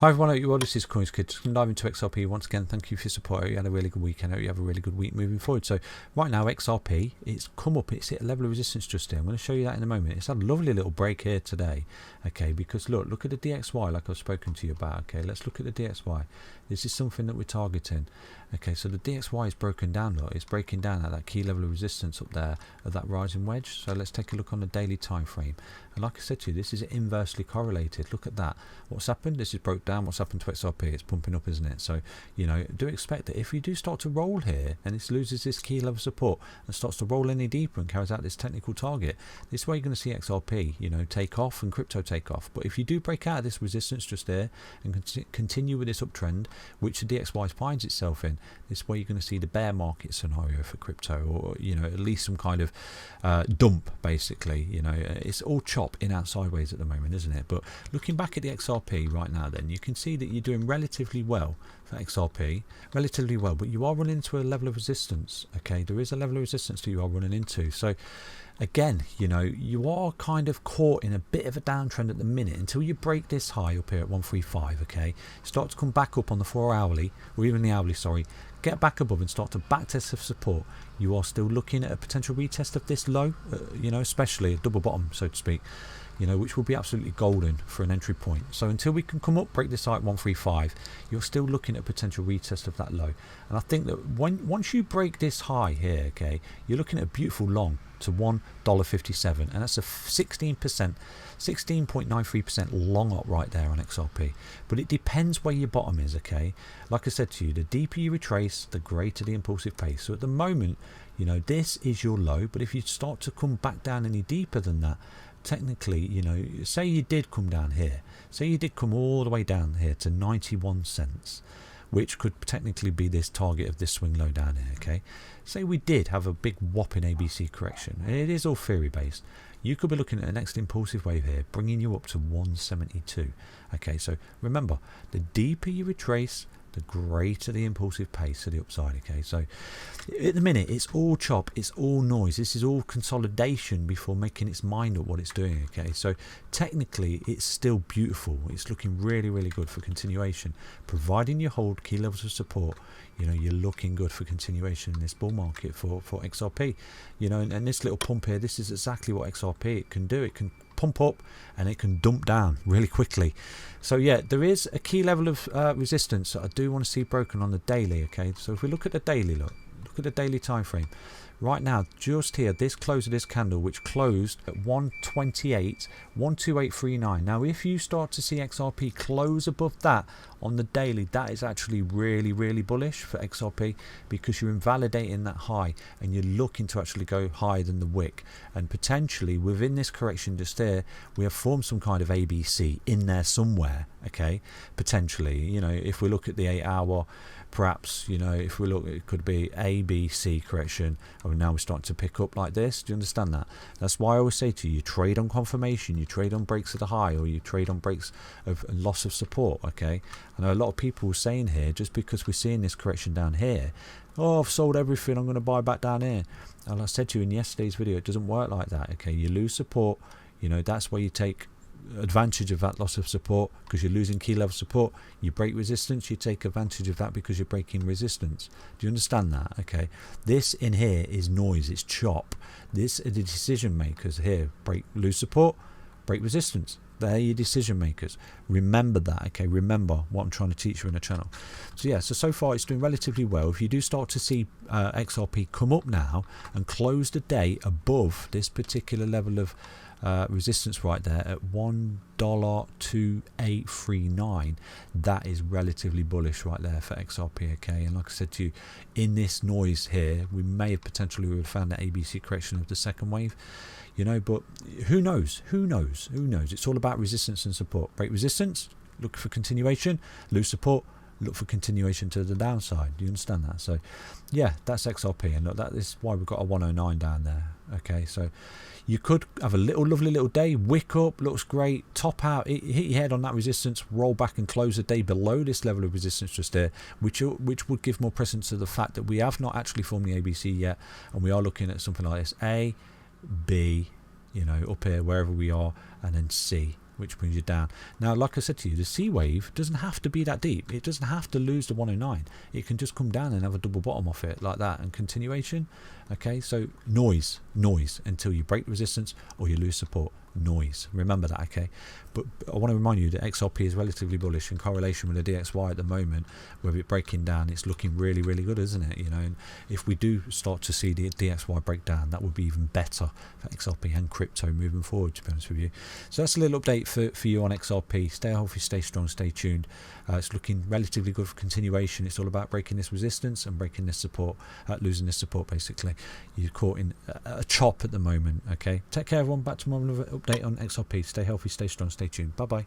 Hi everyone, I hope you're well. This is CoinsKid. Just going to dive into XRP once again. Thank you for your support. I hope you had a really good weekend. I hope you have a really good week moving forward. So right now XRP, it's come up, it's hit a level of resistance just here. I'm going to show you that in a moment. It's had a lovely little break here today, okay, because look at the DXY like I've spoken to you about. Okay, let's look at the DXY. This is something that we're targeting. Okay, so the DXY is broken down, look, it's breaking down at that key level of resistance up there of that rising wedge. So let's take a look on the daily time frame. And like I said to you, this is inversely correlated. Look at that. What's happened? This is broke down. What's happened to XRP? It's pumping up, isn't it? So, you know, do expect that if you do start to roll here and it loses this key level support and starts to roll any deeper and carries out this technical target, this is where you're going to see XRP, you know, take off and crypto take off. But if you do break out of this resistance just there and continue with this uptrend, which the DXY finds itself in, this is where you're going to see the bear market scenario for crypto, or, you know, at least some kind of dump, basically. You know, it's all chop in out sideways at the moment, isn't it? But looking back at the XRP right now, then you can see that you're doing relatively well for XRP, relatively well, but you are running into a level of resistance. Okay, there is a level of resistance that you are running into. So again, you know, you are kind of caught in a bit of a downtrend at the minute until you break this high up here at 135. Okay, start to come back up on the 4 hourly, or even the hourly, sorry, get back above and start to back test of support. You are still looking at a potential retest of this low, you know, especially a double bottom, so to speak, you know, which will be absolutely golden for an entry point. So until we can come up, break this high at 135, you're still looking at a potential retest of that low. And I think that once you break this high here, okay, you're looking at a beautiful long to $1.57, and that's a 16.93% long up right there on XRP. But it depends where your bottom is. Okay, like I said to you, the deeper you retrace, the greater the impulsive pace. So at the moment, you know, this is your low, but if you start to come back down any deeper than that, technically, you know, say you did come down here, say you did come all the way down here to 91 cents, which could technically be this target of this swing low down here. Okay, say we did have a big whopping ABC correction, it is all theory based, you could be looking at the next impulsive wave here bringing you up to 172. Okay, so remember, the deeper you retrace, the greater the impulsive pace to the upside. Okay, so at the minute it's all chop, it's all noise, this is all consolidation before making its mind up what it's doing. Okay, so technically it's still beautiful, it's looking really, really good for continuation, providing you hold key levels of support. You know, you're looking good for continuation in this bull market for XRP. You know, and this little pump here, this is exactly what XRP it can do. It can pump up and it can dump down really quickly. So yeah, there is a key level of resistance that I do want to see broken on the daily. Okay, so if we look at the daily, look at the daily time frame right now, just here, this close of this candle, which closed at 128.39. Now if you start to see XRP close above that on the daily, that is actually really, really bullish for XRP, because you're invalidating that high and you're looking to actually go higher than the wick, and potentially within this correction just there, we have formed some kind of ABC in there somewhere. Okay, potentially, you know, if we look at the 8 hour, perhaps, you know, if we look, it could be ABC correction. Oh, now we're starting to pick up like this. Do you understand that? That's why I always say to you, you trade on confirmation, you trade on breaks of the high, or you trade on breaks of loss of support. Okay, I know a lot of people are saying here, just because we're seeing this correction down here, oh, I've sold everything, I'm going to buy back down here. And I said to you in yesterday's video, it doesn't work like that. Okay, you lose support, you know, that's where you take advantage of that loss of support, because you're losing key level support. You break resistance, you take advantage of that because you're breaking resistance. Do you understand that? Okay, this in here is noise, it's chop. This are the decision makers here. Lose support, break resistance, they're your decision makers. Remember that. Okay, remember what I'm trying to teach you in the channel. So yeah, so far it's doing relatively well. If you do start to see XRP come up now and close the day above this particular level of resistance right there at $1.2839, that is relatively bullish right there for XRP. Okay, and like I said to you, in this noise here, we may have potentially found that ABC correction of the second wave, you know, but who knows, it's all about resistance and support. Break resistance, look for continuation, lose support, look for continuation to the downside. Do you understand that? So yeah, that's XRP, and look, that is why we've got a 109 down there. Okay, so you could have a lovely little day, wick up, looks great, top out, hit your head on that resistance, roll back and close the day below this level of resistance just there, which would give more precedence to the fact that we have not actually formed the ABC yet, and we are looking at something like this: A, B, you know, up here wherever we are, and then C, which brings you down. Now, like I said to you, the C wave doesn't have to be that deep. It doesn't have to lose the 109. It can just come down and have a double bottom off it like that and continuation. Okay, so noise until you break resistance or you lose support. Noise, remember that. Okay, but I want to remind you that XRP is relatively bullish in correlation with the DXY at the moment. With it breaking down, it's looking really good, isn't it? You know, and if we do start to see the DXY break down, that would be even better for XRP and crypto moving forward, to be honest with you. So that's a little update for you on XRP. Stay healthy, stay strong, stay tuned. It's looking relatively good for continuation. It's all about breaking this resistance and breaking this support, losing this support basically. You're caught in a chop at the moment. Okay, take care everyone. Back tomorrow with another update on XRP. Stay healthy, stay strong, stay tuned. Bye bye.